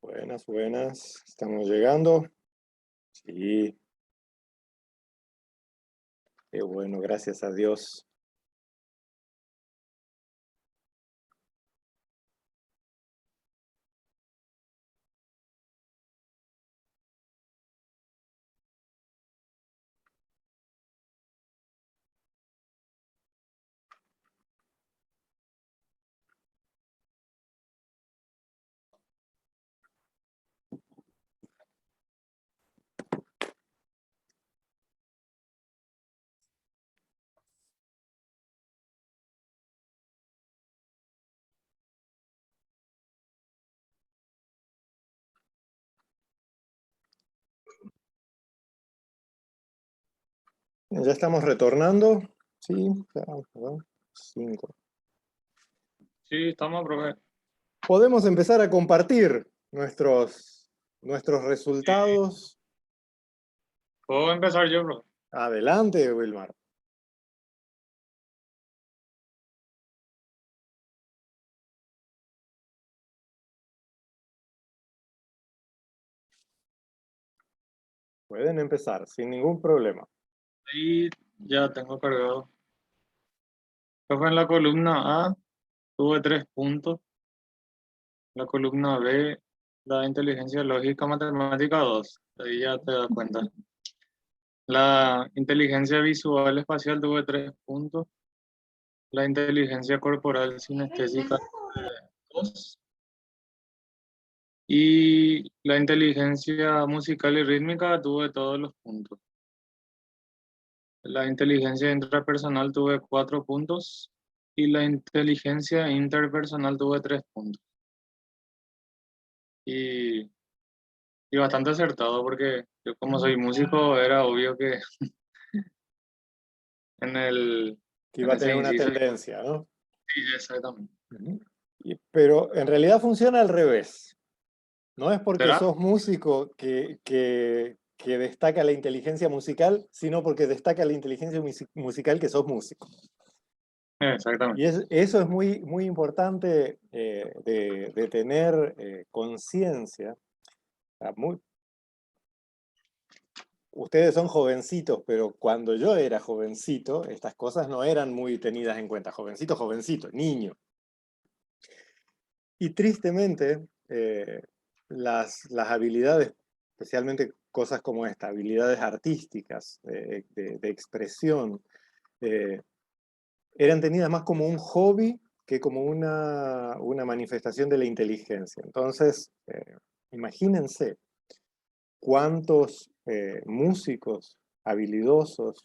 Buenas, buenas. Estamos llegando. Sí, qué bueno, gracias a Dios. Ya estamos retornando. Sí, ya, ¿verdad? 5. Sí, estamos, profe. Podemos empezar a compartir nuestros resultados. ¿Puedo empezar yo, profe? Adelante, Wilmar. Pueden empezar sin ningún problema. Ahí ya tengo cargado. Profe, en la columna A tuve 3 puntos. La columna B, la inteligencia lógica matemática 2. Ahí ya te das cuenta. La inteligencia visual espacial tuve 3 puntos. La inteligencia corporal sinestésica 2. Y la inteligencia musical y rítmica tuve todos los puntos. La inteligencia intrapersonal tuve 4 puntos y la inteligencia interpersonal tuve 3 puntos. Y, y bastante acertado porque yo como soy músico era obvio que en Que en iba a ese tener una inciso tendencia, ¿no? sí, exactamente. Ujú. Pero en realidad funciona al revés. No es porque ¿Será? sos músico que destaca la inteligencia musical, sino porque destaca la inteligencia musical que sos músico. Exactamente. Y eso es muy, muy importante de tener conciencia. Ustedes son jovencitos, pero cuando yo era jovencito, estas cosas no eran muy tenidas en cuenta. Jovencito, jovencito, niño. Y tristemente, las habilidades, especialmente cosas como esta, habilidades artísticas, de expresión, eh, eran tenidas más como un hobby que como una manifestación de la inteligencia. Entonces, imagínense cuántos músicos habilidosos,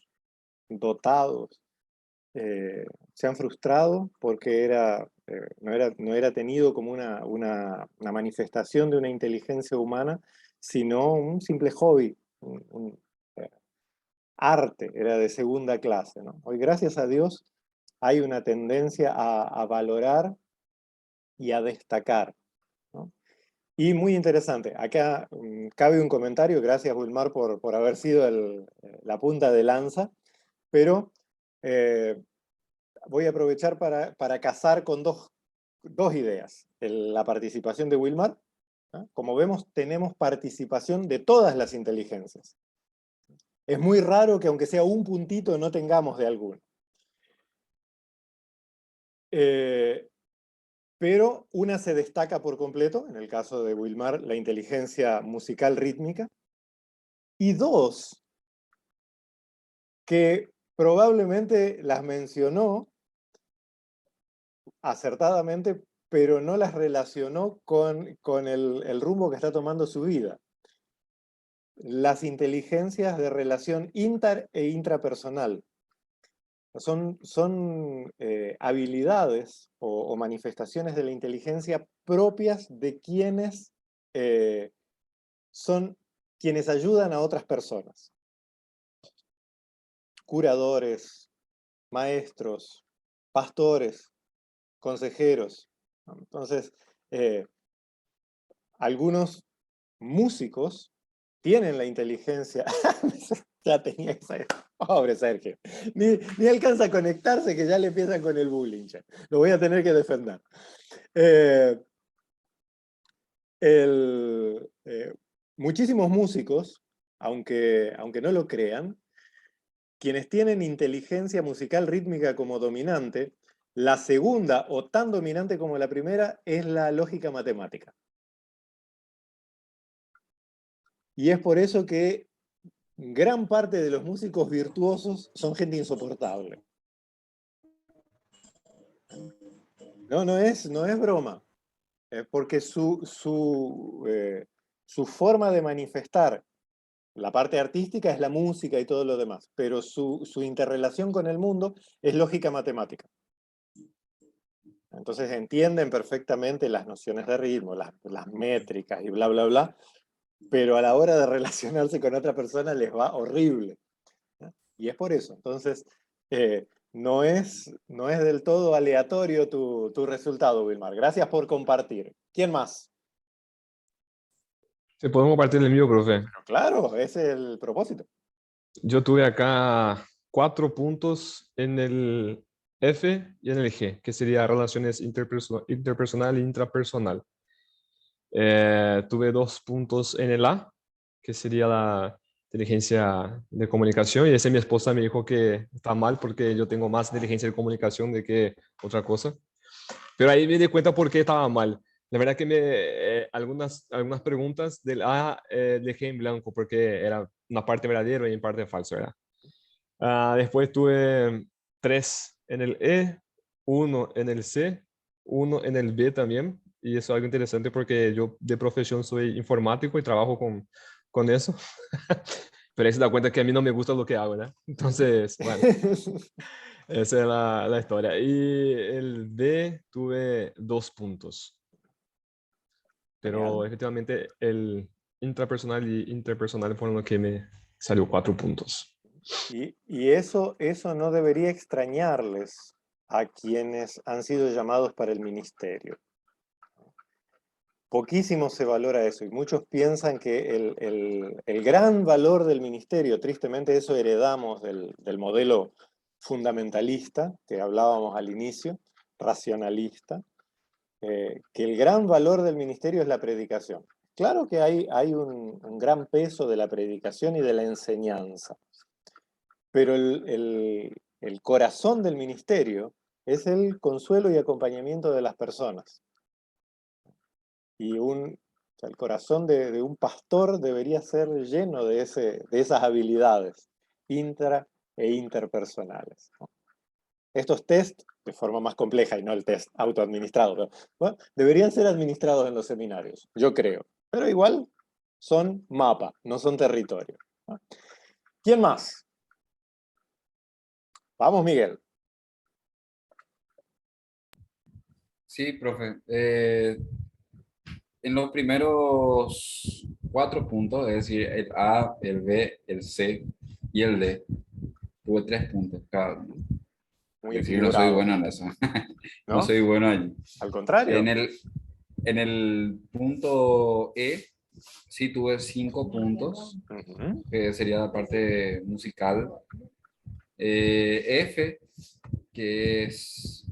dotados, se han frustrado porque no era tenido como una manifestación de una inteligencia humana, sino un simple hobby, un arte, era de segunda clase, ¿no? Hoy, gracias a Dios, hay una tendencia a valorar y a destacar, ¿no? Y muy interesante, acá cabe un comentario, gracias Wilmar por haber sido la punta de lanza, pero eh, voy a aprovechar para casar con dos ideas. La participación de Wilmar, ¿no? Como vemos, tenemos participación de todas las inteligencias. Es muy raro que aunque sea un puntito no tengamos de alguno. Pero una se destaca por completo, en el caso de Wilmar, la inteligencia musical rítmica, y dos, que probablemente las mencionó acertadamente, pero no las relacionó con el rumbo que está tomando su vida. Las inteligencias de relación inter e intrapersonal. Son habilidades o manifestaciones de la inteligencia propias de quienes son quienes ayudan a otras personas. Curadores, maestros, pastores, consejeros. Entonces, algunos músicos tienen la inteligencia. Ya tenía esa. Pobre Sergio. Ni alcanza a conectarse que ya le empiezan con el bullying. Ya. Lo voy a tener que defender. el, muchísimos músicos, aunque no lo crean, quienes tienen inteligencia musical rítmica como dominante, la segunda o tan dominante como la primera es la lógica matemática. Y es por eso que gran parte de los músicos virtuosos son gente insoportable. No, no es broma. Porque su forma de manifestar la parte artística es la música y todo lo demás, pero su interrelación con el mundo es lógica matemática. Entonces entienden perfectamente las nociones de ritmo, las métricas y bla, bla, bla, pero a la hora de relacionarse con otra persona les va horrible, ¿no? Y es por eso. Entonces, no es del todo aleatorio tu resultado, Wilmar. Gracias por compartir. ¿Quién más? Se puede compartir el mío, profe. Pero claro, ese es el propósito. Yo tuve acá 4 puntos en el F y en el G, que sería relaciones interpersonal e intrapersonal. Tuve 2 puntos en el A, que sería la inteligencia de comunicación, y ese mi esposa me dijo que está mal porque yo tengo más inteligencia de comunicación de que otra cosa. Pero ahí me di cuenta por qué estaba mal. La verdad que algunas preguntas del A dejé en blanco porque era una parte verdadera y una parte falsa, ¿verdad? Después tuve 3 en el E, 1 en el C, 1 en el B también. Y eso es algo interesante porque yo de profesión soy informático y trabajo con eso. Pero ahí se da cuenta que a mí no me gusta lo que hago, ¿verdad? Entonces, bueno, esa es la historia. Y el D tuve 2 puntos. Pero Genial. efectivamente el intrapersonal y interpersonal fueron los que me salió 4 puntos. Y eso no debería extrañarles a quienes han sido llamados para el ministerio. Poquísimo se valora eso y muchos piensan que el gran valor del ministerio, tristemente eso heredamos del modelo fundamentalista que hablábamos al inicio, racionalista, que el gran valor del ministerio es la predicación. Claro que hay un gran peso de la predicación y de la enseñanza, pero el corazón del ministerio es el consuelo y acompañamiento de las personas. Y o sea, el corazón de un pastor debería ser lleno de esas habilidades intra e interpersonales, ¿no? Estos test, de forma más compleja y no el test autoadministrado, pero, bueno, deberían ser administrados en los seminarios, yo creo. Pero igual son mapa, no son territorio, ¿no? ¿Quién más? Vamos, Miguel. Sí, profe. En los primeros 4 puntos, es decir, el A, el B, el C y el D, tuve 3 puntos cada uno. Muy Es decir, no soy equilibrado, bueno en eso. No ¿no? soy bueno allí. Al contrario. En el punto E, sí tuve 5 puntos, Ujú. que sería la parte musical. F,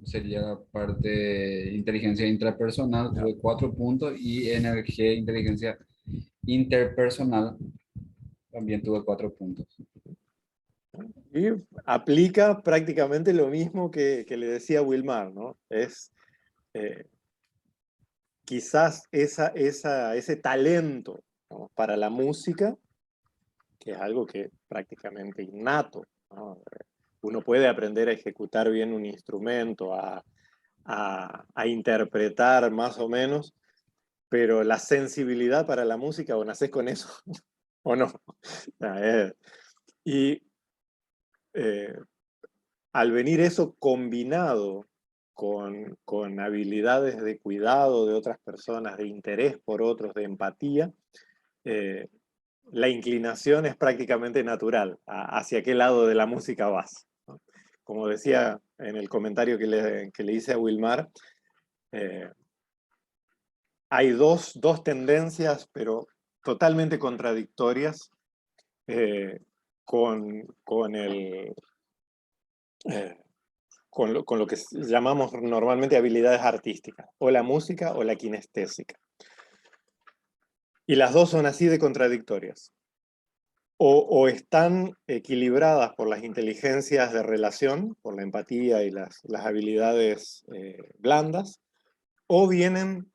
sería la parte de inteligencia intrapersonal, tuve 4 puntos, y en el G, inteligencia interpersonal, también tuve 4 puntos. Y aplica prácticamente lo mismo que le decía Wilmar, ¿no? Es quizás ese talento, ¿no?, para la música, que es algo que es prácticamente innato, ¿no? Uno puede aprender a ejecutar bien un instrumento, a interpretar más o menos, pero la sensibilidad para la música, o nacés con eso o no. Y eh, al venir eso combinado con habilidades de cuidado de otras personas, de interés por otros, de empatía, eh, la inclinación es prácticamente natural hacia qué lado de la música vas, ¿no? Como decía en el comentario que le hice a Wilmar, eh, hay dos tendencias, pero totalmente contradictorias, con eh, con lo que llamamos normalmente habilidades artísticas, o la música o la kinestésica. Y las dos son así de contradictorias. O están equilibradas por las inteligencias de relación, por la empatía y las habilidades blandas, o vienen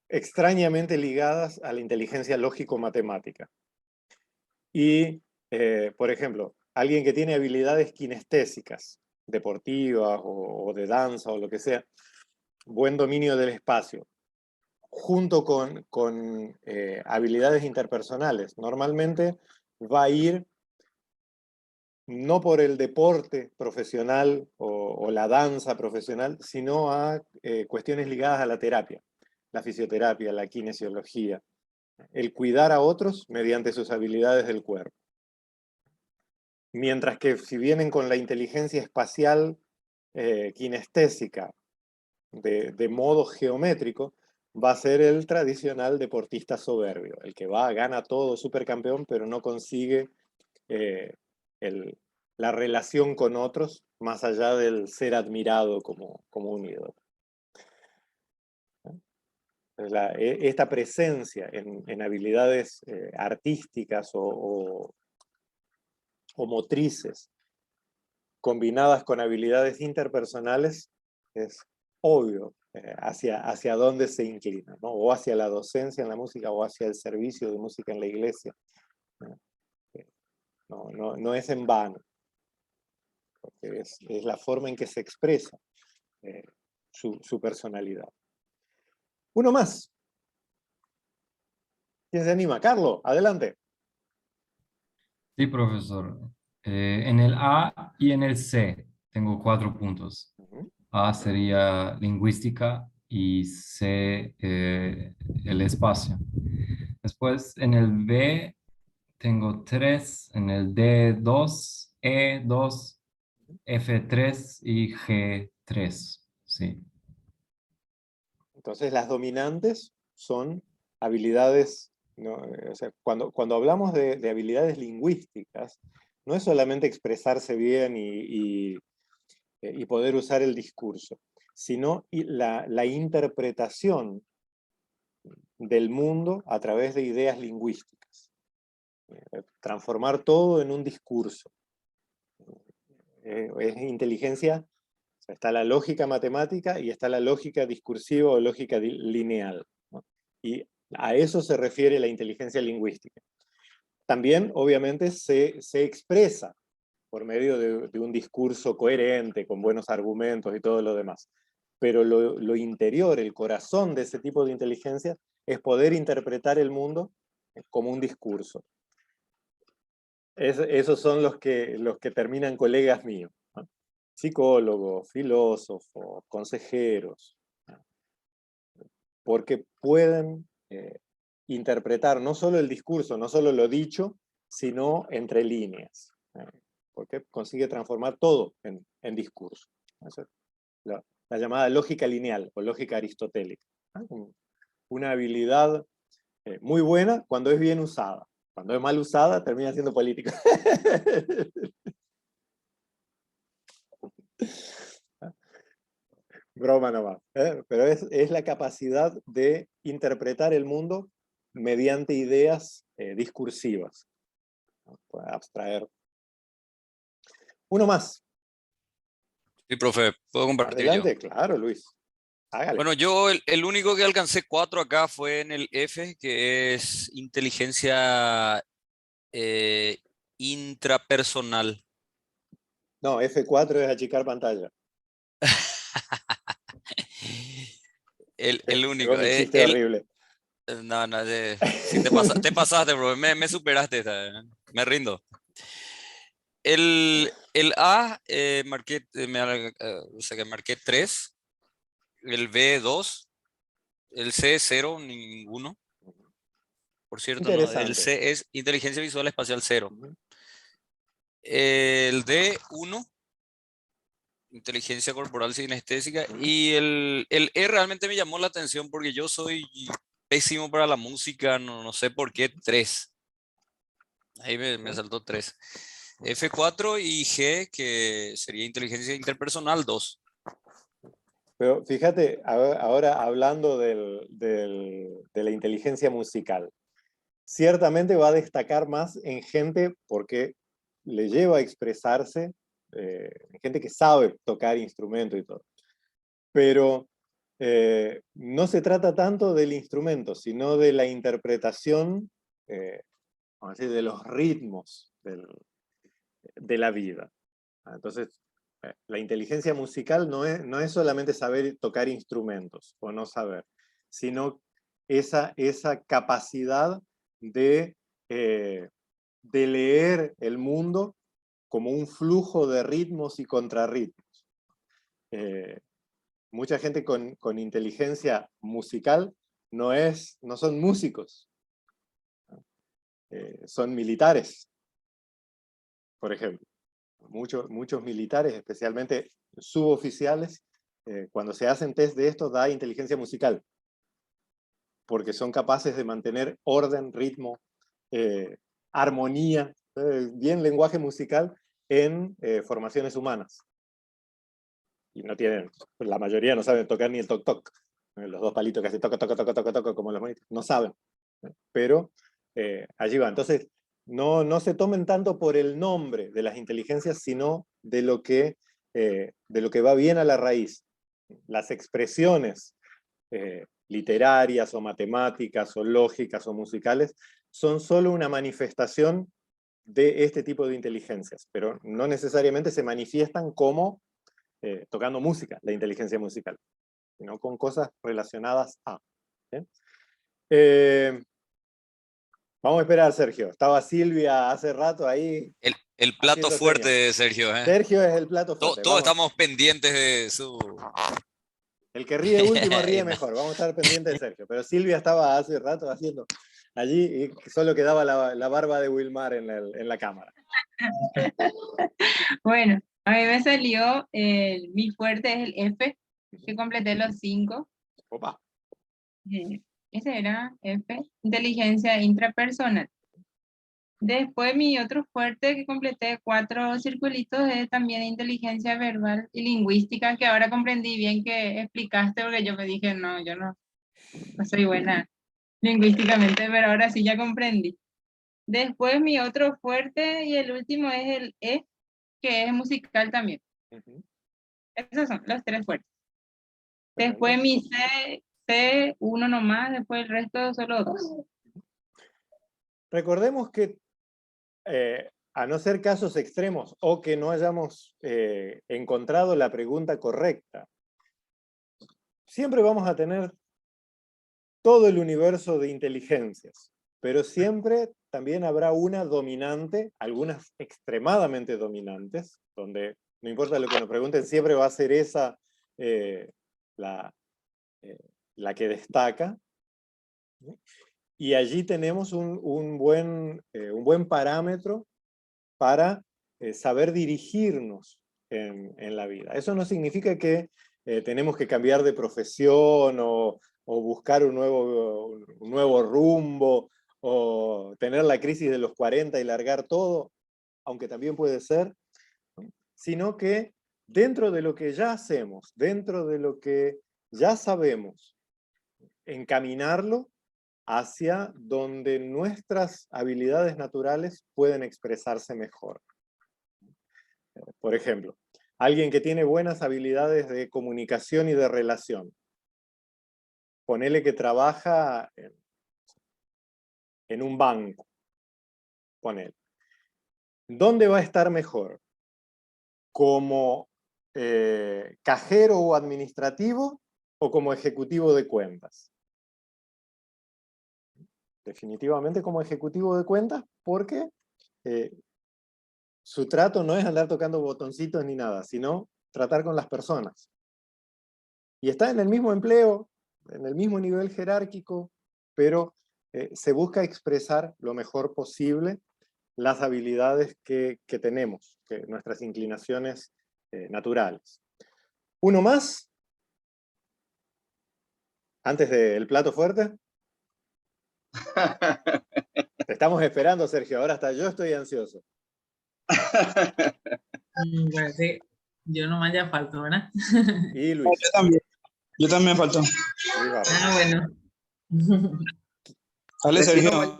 extrañamente ligadas a la inteligencia lógico-matemática. Y, por ejemplo, alguien que tiene habilidades kinestésicas, deportivas o de danza o lo que sea, buen dominio del espacio, junto con habilidades interpersonales, normalmente va a ir no por el deporte profesional o la danza profesional, sino a cuestiones ligadas a la terapia, la fisioterapia, la kinesiología, el cuidar a otros mediante sus habilidades del cuerpo. Mientras que si vienen con la inteligencia espacial kinestésica de modo geométrico, va a ser el tradicional deportista soberbio, el que va, gana todo, supercampeón, pero no consigue la relación con otros más allá del ser admirado como un ídolo. Esta presencia en habilidades artísticas o motrices combinadas con habilidades interpersonales es obvio hacia dónde se inclina, ¿no? O hacia la docencia en la música o hacia el servicio de música en la iglesia. No es en vano, porque es la forma en que se expresa su personalidad. Uno más. ¿Quién se anima? Carlos, adelante. Sí, profesor. En el A y en el C tengo 4 puntos. A sería lingüística y C el espacio. Después en el B tengo 3, en el D 2, E 2, F3 y G3. Sí. Entonces las dominantes son habilidades, ¿no? O sea, cuando hablamos de habilidades lingüísticas, no es solamente expresarse bien y poder usar el discurso, sino la interpretación del mundo a través de ideas lingüísticas. Transformar todo en un discurso. Es inteligencia, o sea, está la lógica matemática y está la lógica discursiva o lógica lineal, ¿no? Y a eso se refiere la inteligencia lingüística. También, obviamente, se expresa por medio de un discurso coherente, con buenos argumentos y todo lo demás. Pero lo interior, el corazón de ese tipo de inteligencia, es poder interpretar el mundo como un discurso. Esos son los que terminan colegas míos, ¿no? Psicólogos, filósofos, consejeros, ¿no? Porque pueden interpretar no solo el discurso, no solo lo dicho, sino entre líneas, porque consigue transformar todo en discurso. La llamada lógica lineal o lógica aristotélica, ¿no? Una habilidad muy buena cuando es bien usada. Cuando es mal usada, termina siendo política. Broma nomás, ¿eh? Pero es la capacidad de interpretar el mundo mediante ideas discursivas, ¿no? Abstraer. Uno más. Sí, profe, ¿puedo compartir Adelante, yo? claro, Luis. Hágale. Bueno, yo el único que alcancé 4 acá fue en el F, que es inteligencia intrapersonal. No, F4 es achicar pantalla. El Pegó único. mi chiste horrible. No, no, sí te pasaste, bro. Me superaste esta, me rindo. El A, marqué, o sea que marqué 3. El B, 2. El C, 0, ninguno. Por cierto, no. El Interesante. C es inteligencia visual espacial 0. Ujú. El D, 1. Inteligencia corporal sinestésica. Y el E realmente me llamó la atención porque yo soy pésimo para la música, no sé por qué, 3. Ahí me saltó 3. F4 y G, que sería inteligencia interpersonal, 2. Pero fíjate, ahora hablando de la inteligencia musical, ciertamente va a destacar más en gente porque le lleva a expresarse, gente que sabe tocar instrumento y todo. Pero no se trata tanto del instrumento, sino de la interpretación, vamos a decir, de los ritmos de la vida. Entonces, la inteligencia musical no es solamente saber tocar instrumentos o no saber, sino esa capacidad de leer el mundo como un flujo de ritmos y contrarritmos. Mucha gente con inteligencia musical no son músicos, son militares, por ejemplo. Muchos militares, especialmente suboficiales, cuando se hacen test de esto, da inteligencia musical, porque son capaces de mantener orden, ritmo, armonía, bien lenguaje musical en formaciones humanas. Y no tienen, la mayoría no saben tocar ni el toc-toc, los dos palitos que hacen toc, como los monitos, no saben, pero allí va. Entonces, no se tomen tanto por el nombre de las inteligencias, sino de lo que va bien a la raíz. Las expresiones literarias o matemáticas o lógicas o musicales son solo una manifestación de este tipo de inteligencias, pero no necesariamente se manifiestan como tocando música, la inteligencia musical, sino con cosas relacionadas a. Vamos a esperar, Sergio. Estaba Silvia hace rato ahí. El plato haciendo fuerte, señas. Sergio. Sergio es el plato fuerte. Todos estamos pendientes de su... El que ríe último ríe mejor. Vamos a estar pendientes de Sergio. Pero Silvia estaba hace rato haciendo allí y solo quedaba la barba de Wilmar en la cámara. Bueno, a mí me salió, mi fuerte es el F, que completé los 5. Opa. Ese era F, inteligencia intrapersonal. Después mi otro fuerte que completé 4 circulitos es también inteligencia verbal y lingüística, que ahora comprendí bien que explicaste, porque yo me dije, no, yo no soy buena lingüísticamente, pero ahora sí ya comprendí. Después mi otro fuerte y el último es el E, que es musical también. Esos son los 3 fuertes. Después mi C, 1 nomás, después el resto solo 2. Recordemos que a no ser casos extremos o que no hayamos encontrado la pregunta correcta, siempre vamos a tener todo el universo de inteligencias, pero siempre también habrá una dominante, algunas extremadamente dominantes, donde no importa lo que nos pregunten, siempre va a ser esa la que destaca. Y allí tenemos un buen parámetro para saber dirigirnos en la vida. Eso no significa que tenemos que cambiar de profesión o buscar un nuevo rumbo o tener la crisis de los 40 y largar todo, aunque también puede ser, ¿no? Sino que dentro de lo que ya hacemos, dentro de lo que ya sabemos, encaminarlo hacia donde nuestras habilidades naturales pueden expresarse mejor. Por ejemplo, alguien que tiene buenas habilidades de comunicación y de relación, ponele que trabaja en un banco, ponele. ¿Dónde va a estar mejor? ¿Como cajero o administrativo o como ejecutivo de cuentas? Definitivamente como ejecutivo de cuentas, porque su trato no es andar tocando botoncitos ni nada, sino tratar con las personas. Y está en el mismo empleo, en el mismo nivel jerárquico, pero se busca expresar lo mejor posible las habilidades que tenemos, nuestras inclinaciones naturales. ¿Uno más? Antes del plato fuerte. Te estamos esperando, Sergio. Ahora hasta yo estoy ansioso. Parece, yo no me haya falta, ¿verdad? Y Luis. Yo también. Yo también faltó. Luis Barrios. Ah, bueno. Dale, Sergio.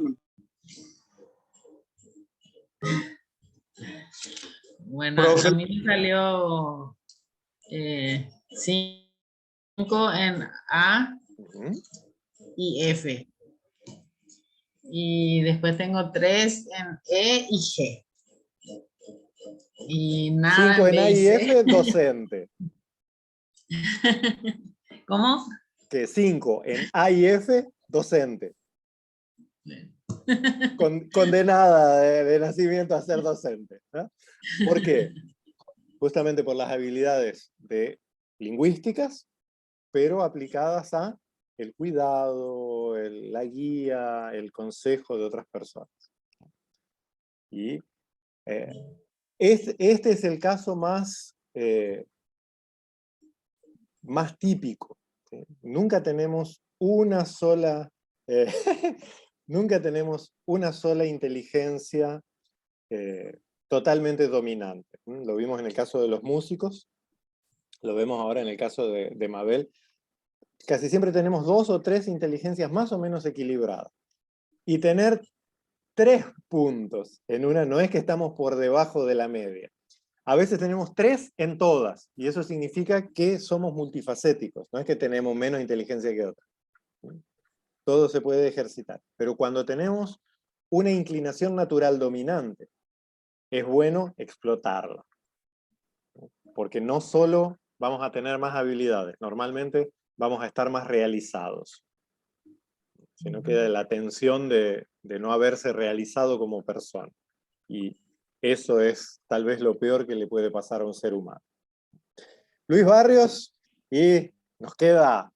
Bueno, Profe. a mí me salió 5 en A Ujú. y F. Y después tengo 3 en E y G. Y nada 5 en en B A y y C. F, docente. ¿Cómo? Que 5 en A y F, docente. Condenada de nacimiento a ser docente, ¿no? ¿Por qué? Justamente por las habilidades lingüísticas, pero aplicadas a el cuidado, la guía, el consejo de otras personas. Y este es el caso más típico, ¿sí? Nunca tenemos una sola nunca tenemos una sola inteligencia totalmente dominante. Lo vimos en el caso de los músicos, lo vemos ahora en el caso de Mabel. Casi siempre tenemos 2 o 3 inteligencias más o menos equilibradas. Y tener 3 puntos en una no es que estamos por debajo de la media. A veces tenemos 3 en todas, y eso significa que somos multifacéticos, no es que tenemos menos inteligencia que otra. Todo se puede ejercitar. Pero cuando tenemos una inclinación natural dominante, es bueno explotarla. Porque no solo vamos a tener más habilidades, normalmente vamos a estar más realizados. Sino que la tensión de no haberse realizado como persona. Y eso es tal vez lo peor que le puede pasar a un ser humano. Luis Barrios, y nos queda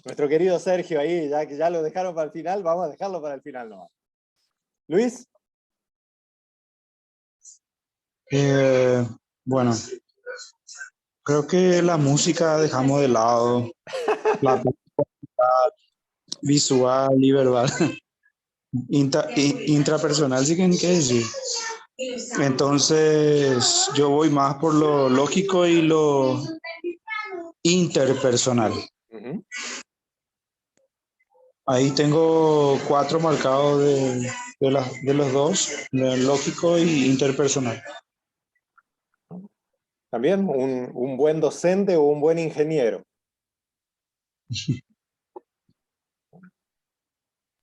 nuestro querido Sergio ahí, ya que ya lo dejaron para el final, vamos a dejarlo para el final nomás. Luis. Bueno, creo que la música dejamos de lado, la visual y verbal, intrapersonal, sí que ni qué decir. Entonces, yo voy más por lo lógico y lo interpersonal. Uh-huh. Ahí tengo 4 marcados de los dos, lógico y interpersonal. También un buen docente o un buen ingeniero.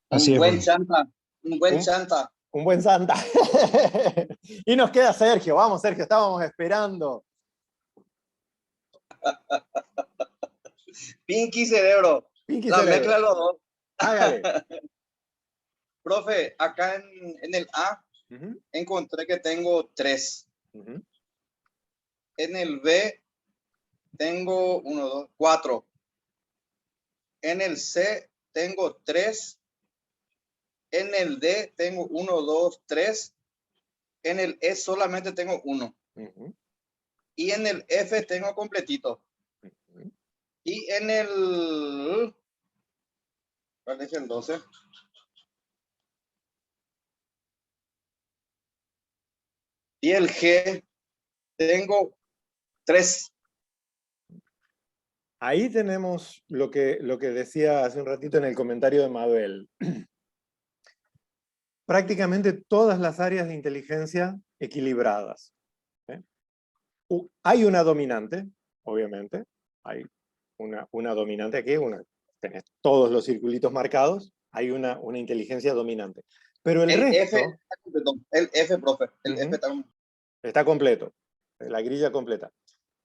Así un buen es. chanta, un buen chanta. Un buen santa. Y nos queda Sergio. Vamos, Sergio, estábamos esperando. Pinky cerebro. Pinky la cerebro. mezcla de los dos. Hágale. Profe, acá en el A Uh-huh. encontré que tengo 3. Uh-huh. En el B tengo 1, 2, 4. En el C tengo 3. En el D tengo 1, 2, 3. En el E solamente tengo 1. Uh-huh. Y en el F tengo completito. Uh-huh. Y en el... ¿Cuál es el 12? Y el G tengo 3. Ahí tenemos lo que decía hace un ratito en el comentario de Mabel. Prácticamente todas las áreas de inteligencia equilibradas. Hay una dominante, obviamente. Hay una dominante aquí, tenés todos los circulitos marcados, hay una inteligencia dominante. Pero el resto... El F, profe, el uh-huh. F está completo, la grilla completa.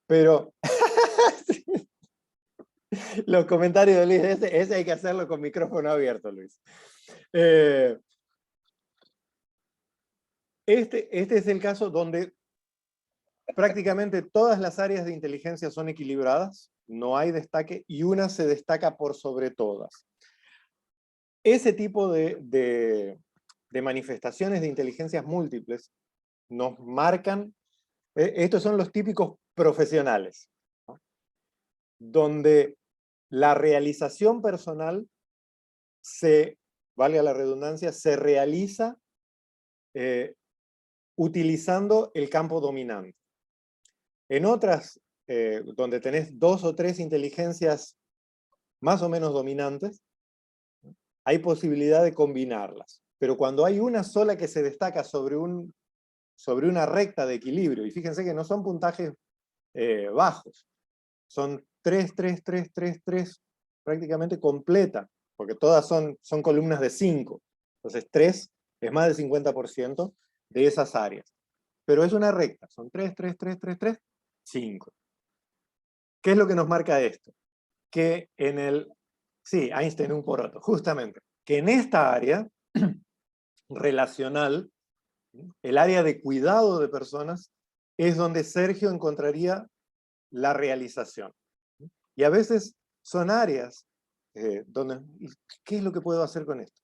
Pero los comentarios de Luis, ese hay que hacerlo con micrófono abierto, Luis. Este es el caso donde prácticamente todas las áreas de inteligencia son equilibradas, no hay destaque y una se destaca por sobre todas. Ese tipo de manifestaciones de inteligencias múltiples nos marcan, estos son los típicos profesionales, ¿no? Donde la realización personal valga la redundancia, se realiza utilizando el campo dominante. En otras donde tenés 2 o 3 inteligencias más o menos dominantes, hay posibilidad de combinarlas. Pero cuando hay una sola que se destaca sobre una recta de equilibrio, y fíjense que no son puntajes bajos, son 3, 3, 3, 3, 3, prácticamente completa, porque todas son columnas de 5. Entonces 3 es más del 50% de esas áreas. Pero es una recta, son 3, 3, 3, 3, 3, 5. ¿Qué es lo que nos marca esto? Que en el... Sí, Einstein un poroto, justamente. Que en esta área relacional, el área de cuidado de personas, es donde Sergio encontraría la realización. Y a veces son áreas donde... ¿Qué es lo que puedo hacer con esto?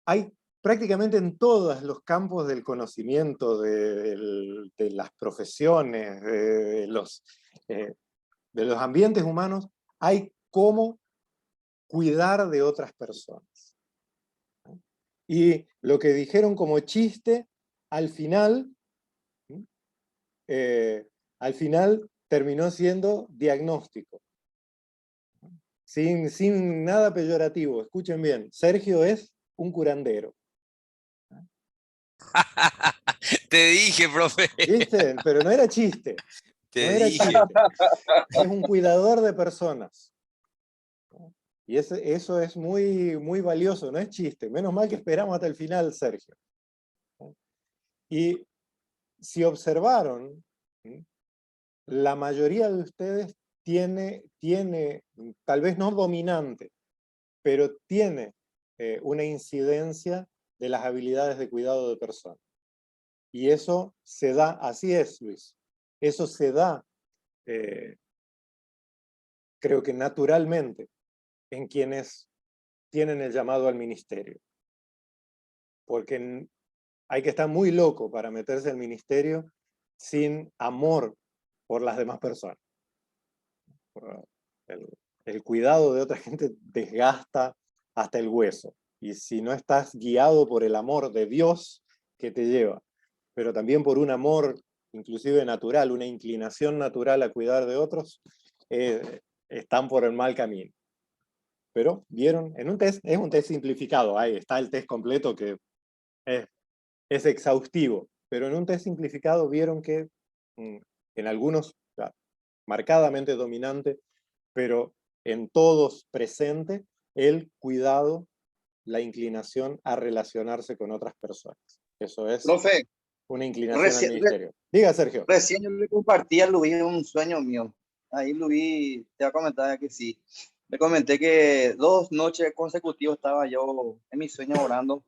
Hay prácticamente en todos los campos del conocimiento, de las profesiones, de los ambientes humanos, hay cómo cuidar de otras personas. Y lo que dijeron como chiste, al final terminó siendo diagnóstico. Sin nada peyorativo. Escuchen bien, Sergio es un curandero. Te dije, profe. ¿Viste? Pero no era chiste. Te No era dije. chiste. Es un cuidador de personas. Y eso es muy, muy valioso, no es chiste. Menos mal que esperamos hasta el final, Sergio. Y si observaron, la mayoría de ustedes tiene tal vez no dominante, pero tiene una incidencia de las habilidades de cuidado de personas. Y eso se da, así es, Luis, eso se da, creo que naturalmente, en quienes tienen el llamado al ministerio. Porque hay que estar muy loco para meterse al ministerio sin amor por las demás personas. El cuidado de otra gente desgasta hasta el hueso. Y si no estás guiado por el amor de Dios que te lleva, pero también por un amor inclusive natural, una inclinación natural a cuidar de otros, están por el mal camino. Pero, ¿vieron? En un test, es un test simplificado, ahí está el test completo que es exhaustivo, pero en un test simplificado vieron que en algunos, marcadamente dominante, pero en todos presente, el cuidado, la inclinación a relacionarse con otras personas. Eso es Profe, una inclinación al ministerio. Diga, Sergio. Recién yo le compartí a Luis un sueño mío. Ahí Luis te va a comentar que sí. Le comenté que 2 noches consecutivas estaba yo en mi sueño orando,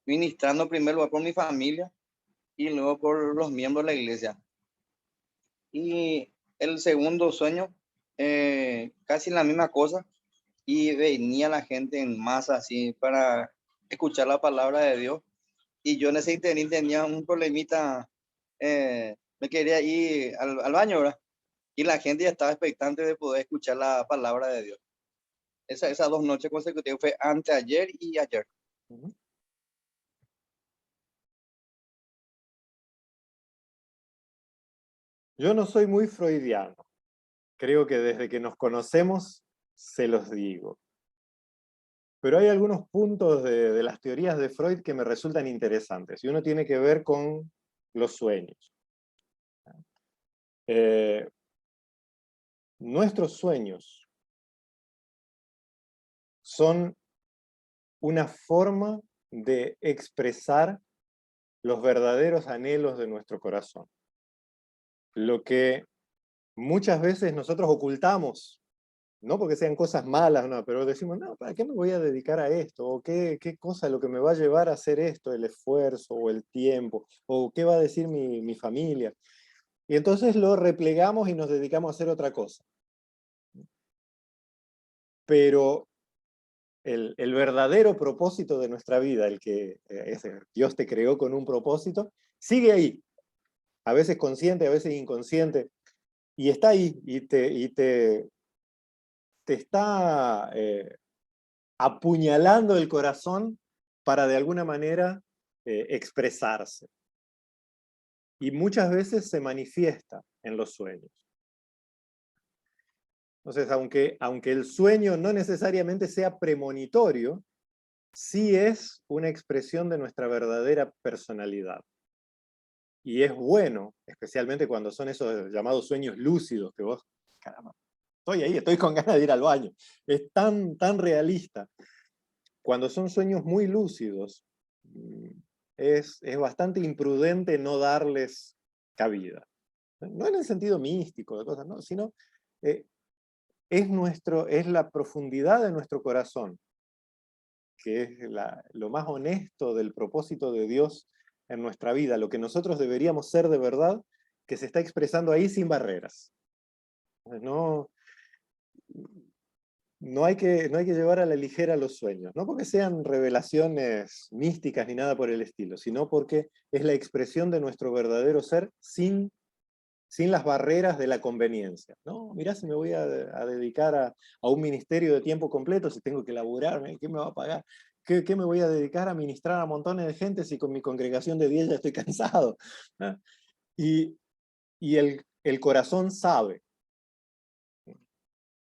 ministrando en primer lugar por mi familia y luego por los miembros de la iglesia. Y el segundo sueño, casi la misma cosa, y venía la gente en masa así para escuchar la palabra de Dios. Y yo en ese interín tenía un problemita, me quería ir al baño, ¿verdad? Y la gente ya estaba expectante de poder escuchar la palabra de Dios. Esas 2 noches consecutivas fue anteayer y ayer. Yo no soy muy freudiano. Creo que desde que nos conocemos se los digo. Pero hay algunos puntos de las teorías de Freud que me resultan interesantes. Y uno tiene que ver con los sueños. Nuestros sueños son una forma de expresar los verdaderos anhelos de nuestro corazón. Lo que muchas veces nosotros ocultamos, no porque sean cosas malas, no, pero decimos, no, ¿para qué me voy a dedicar a esto? ¿O qué cosa es lo que me va a llevar a hacer esto? ¿El esfuerzo o el tiempo? ¿O qué va a decir mi familia? Y entonces lo replegamos y nos dedicamos a hacer otra cosa. Pero el verdadero propósito de nuestra vida, el que Dios te creó con un propósito, sigue ahí. A veces consciente, a veces inconsciente. Y está ahí, y te está apuñalando el corazón para de alguna manera expresarse. Y muchas veces se manifiesta en los sueños. Entonces, aunque el sueño no necesariamente sea premonitorio, sí es una expresión de nuestra verdadera personalidad. Y es bueno, especialmente cuando son esos llamados sueños lúcidos, que vos, caramba, estoy ahí, estoy con ganas de ir al baño. Es tan realista. Cuando son sueños muy lúcidos, es bastante imprudente no darles cabida. No en el sentido místico de cosas, ¿no? Sino es la profundidad de nuestro corazón, que es lo más honesto del propósito de Dios en nuestra vida, lo que nosotros deberíamos ser de verdad, que se está expresando ahí sin barreras. No hay que llevar a la ligera los sueños, no porque sean revelaciones místicas ni nada por el estilo, sino porque es la expresión de nuestro verdadero ser sin las barreras de la conveniencia. No, mirá, si me voy a dedicar a un ministerio de tiempo completo, si tengo que laburar, ¿qué me va a pagar? ¿Qué me voy a dedicar a ministrar a montones de gente si con mi congregación de 10 ya estoy cansado? ¿Ah? Y el corazón sabe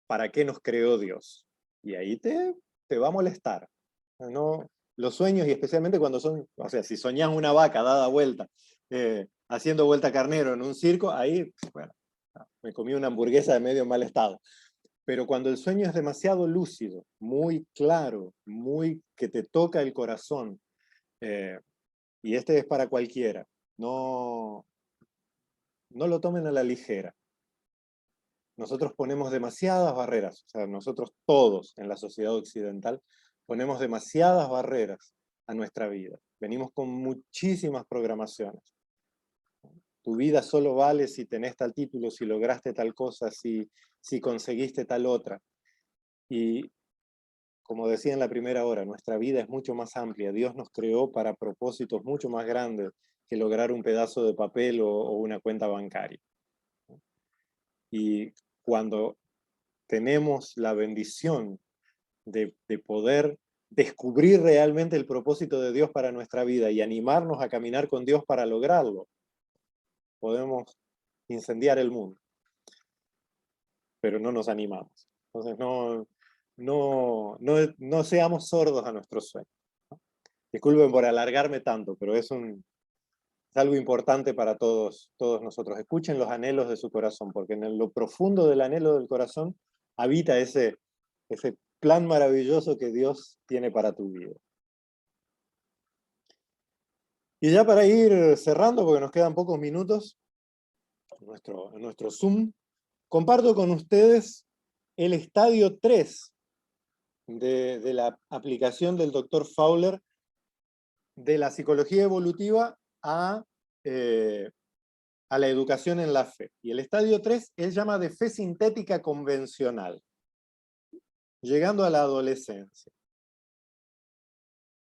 para qué nos creó Dios. Y ahí te va a molestar. ¿No? Los sueños, y especialmente cuando son, o sea, si soñás una vaca dada vuelta, haciendo vuelta carnero en un circo, ahí, bueno, me comí una hamburguesa de medio mal estado. Pero cuando el sueño es demasiado lúcido, muy claro, muy que te toca el corazón, y este es para cualquiera, no lo tomen a la ligera. Nosotros ponemos demasiadas barreras, o sea, nosotros todos en la sociedad occidental ponemos demasiadas barreras a nuestra vida. Venimos con muchísimas programaciones. Tu vida solo vale si tenés tal título, si lograste tal cosa, si conseguiste tal otra. Y como decía en la primera hora, nuestra vida es mucho más amplia. Dios nos creó para propósitos mucho más grandes que lograr un pedazo de papel o una cuenta bancaria. Y cuando tenemos la bendición de poder descubrir realmente el propósito de Dios para nuestra vida y animarnos a caminar con Dios para lograrlo, podemos incendiar el mundo. Pero no nos animamos. Entonces no seamos sordos a nuestros sueños. Disculpen por alargarme tanto, pero es algo importante para todos nosotros. Escuchen los anhelos de su corazón, porque en lo profundo del anhelo del corazón habita ese plan maravilloso que Dios tiene para tu vida. Y ya para ir cerrando, porque nos quedan pocos minutos, en nuestro Zoom, comparto con ustedes el estadio 3 de la aplicación del Dr. Fowler de la psicología evolutiva a la educación en la fe. Y el estadio 3 él llama de fe sintética convencional, llegando a la adolescencia.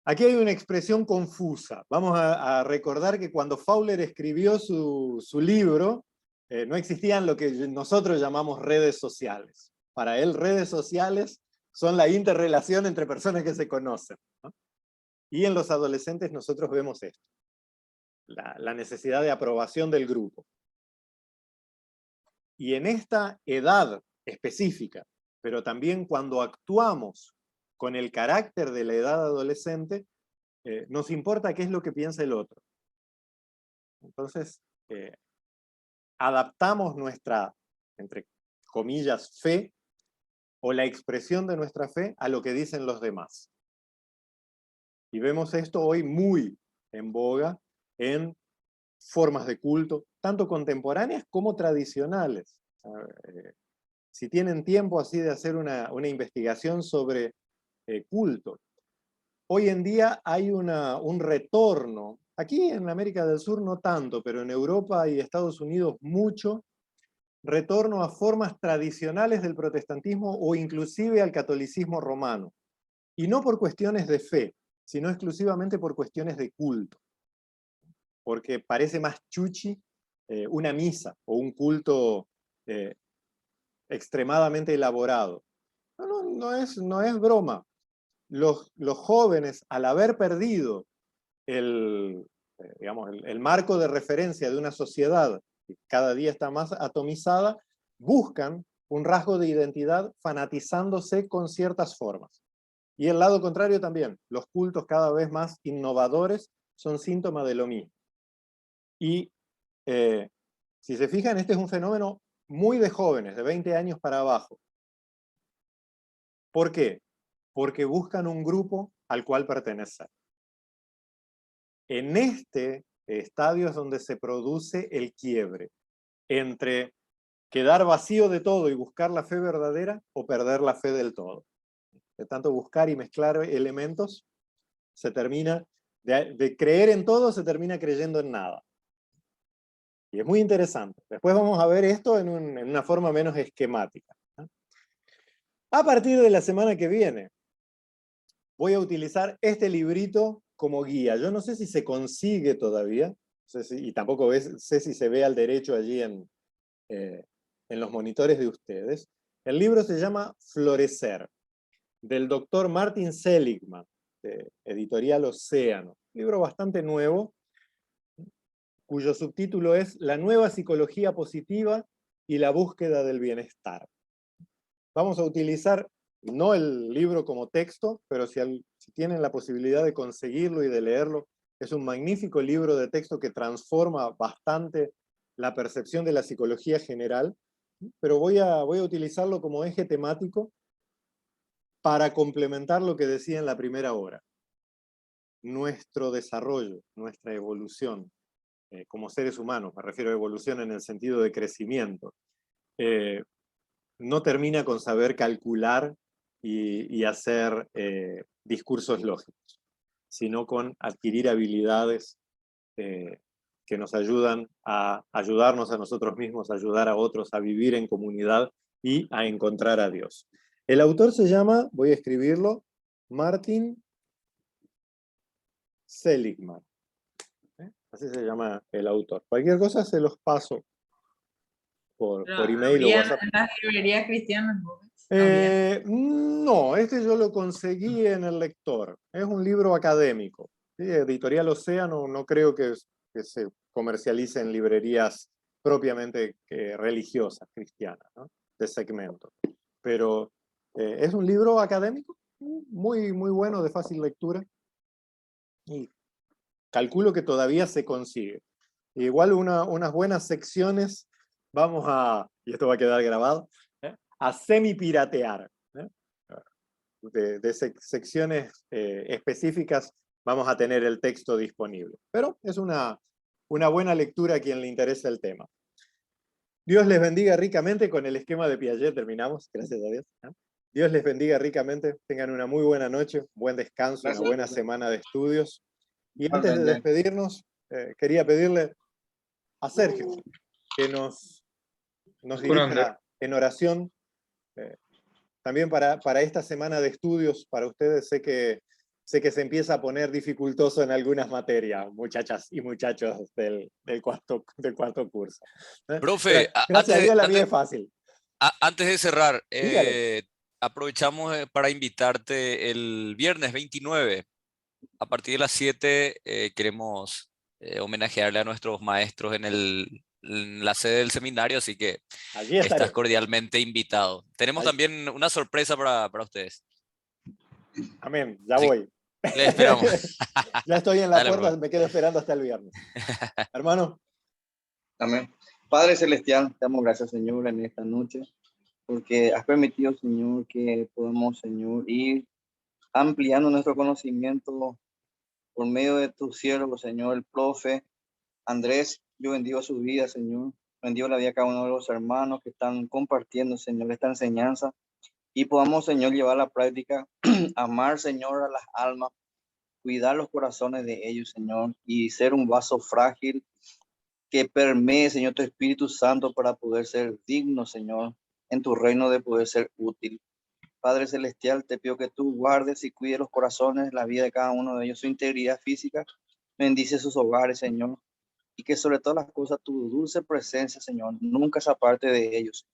Aquí hay una expresión confusa. Vamos a recordar que cuando Fowler escribió su libro, no existían lo que nosotros llamamos redes sociales. Para él, redes sociales son la interrelación entre personas que se conocen, ¿no? Y en los adolescentes nosotros vemos esto, la necesidad de aprobación del grupo. Y en esta edad específica, pero también cuando actuamos con el carácter de la edad adolescente, nos importa qué es lo que piensa el otro. Entonces, adaptamos nuestra, entre comillas, fe, o la expresión de nuestra fe a lo que dicen los demás. Y vemos esto hoy muy en boga en formas de culto, tanto contemporáneas como tradicionales. Si tienen tiempo así de hacer una investigación sobre culto, hoy en día hay un retorno, aquí en América del Sur no tanto, pero en Europa y Estados Unidos mucho, retorno a formas tradicionales del protestantismo o inclusive al catolicismo romano. Y no por cuestiones de fe, sino exclusivamente por cuestiones de culto. Porque parece más chuchi una misa o un culto extremadamente elaborado. No es broma. Los jóvenes, al haber perdido el marco de referencia de una sociedad que cada día está más atomizada, buscan un rasgo de identidad fanatizándose con ciertas formas. Y el lado contrario también, los cultos cada vez más innovadores son síntoma de lo mismo. Y si se fijan, este es un fenómeno muy de jóvenes, de 20 años para abajo. ¿Por qué? Porque buscan un grupo al cual pertenecer. En este estadio es donde se produce el quiebre entre quedar vacío de todo y buscar la fe verdadera o perder la fe del todo. De tanto buscar y mezclar elementos, se termina, de creer en todo, se termina creyendo en nada. Y es muy interesante. Después vamos a ver esto en una forma menos esquemática. A partir de la semana que viene, voy a utilizar este librito como guía. Yo no sé si se consigue todavía, no sé si, y tampoco sé si se ve al derecho allí en los monitores de ustedes. El libro se llama Florecer, del doctor Martin Seligman, de Editorial Océano. Libro bastante nuevo, cuyo subtítulo es La nueva psicología positiva y la búsqueda del bienestar. Vamos a utilizar, no el libro como texto, pero si tienen la posibilidad de conseguirlo y de leerlo, es un magnífico libro de texto que transforma bastante la percepción de la psicología general, pero voy a utilizarlo como eje temático para complementar lo que decía en la primera hora. Nuestro desarrollo, nuestra evolución, como seres humanos, me refiero a evolución en el sentido de crecimiento, no termina con saber calcular y hacer discursos lógicos, sino con adquirir habilidades que nos ayudan a ayudarnos a nosotros mismos, a ayudar a otros, a vivir en comunidad y a encontrar a Dios. El autor se llama, voy a escribirlo, Martin Seligman. Así se llama el autor. Cualquier cosa se los paso por email o WhatsApp. ¿En las librerías cristianas? No, este yo lo conseguí en el lector. Es un libro académico. ¿Sí? Editorial Océano no creo que se comercialice en librerías propiamente religiosas, cristianas, ¿no? De segmento. Pero es un libro académico, muy, muy bueno, de fácil lectura. Y calculo que todavía se consigue. Igual unas buenas secciones vamos a, y esto va a quedar grabado, a semi-piratear. De secciones específicas vamos a tener el texto disponible. Pero es una buena lectura a quien le interesa el tema. Dios les bendiga ricamente. Con el esquema de Piaget terminamos, gracias a Dios. Dios les bendiga ricamente. Tengan una muy buena noche, buen descanso, una buena semana de estudios. Y antes de despedirnos, quería pedirle a Sergio que nos dirija en oración, también para esta semana de estudios, para ustedes. Sé que se empieza a poner dificultoso en algunas materias, muchachas y muchachos del cuarto curso. Profe, gracias a Dios la mía es fácil. Antes de cerrar, Dígale. aprovechamos para invitarte el viernes 29. A partir de las 7 queremos homenajearle a nuestros maestros en la sede del seminario, así que Allí estaré. estás cordialmente invitado. Tenemos también una sorpresa para ustedes. Amén, ya voy. Le esperamos. Ya estoy en la Dale, puerta, bro. me quedo esperando hasta el viernes. Hermano. Amén. Padre Celestial, te damos gracias, Señor, en esta noche, porque has permitido, Señor, que podamos, Señor, ir ampliando nuestro conocimiento por medio de tu siervo, Señor, el profe Andrés. Yo bendigo su vida, Señor. Bendigo la vida de cada uno de los hermanos que están compartiendo, Señor, esta enseñanza, y podamos, Señor, llevar a la práctica, amar, Señor, a las almas, cuidar los corazones de ellos, Señor, y ser un vaso frágil que permee, Señor, tu Espíritu Santo para poder ser digno, Señor, en tu reino, de poder ser útil. Padre Celestial, te pido que tú guardes y cuides los corazones, la vida de cada uno de ellos, su integridad física. Bendice sus hogares, Señor, y que sobre todas las cosas tu dulce presencia, Señor, nunca se aparte de ellos.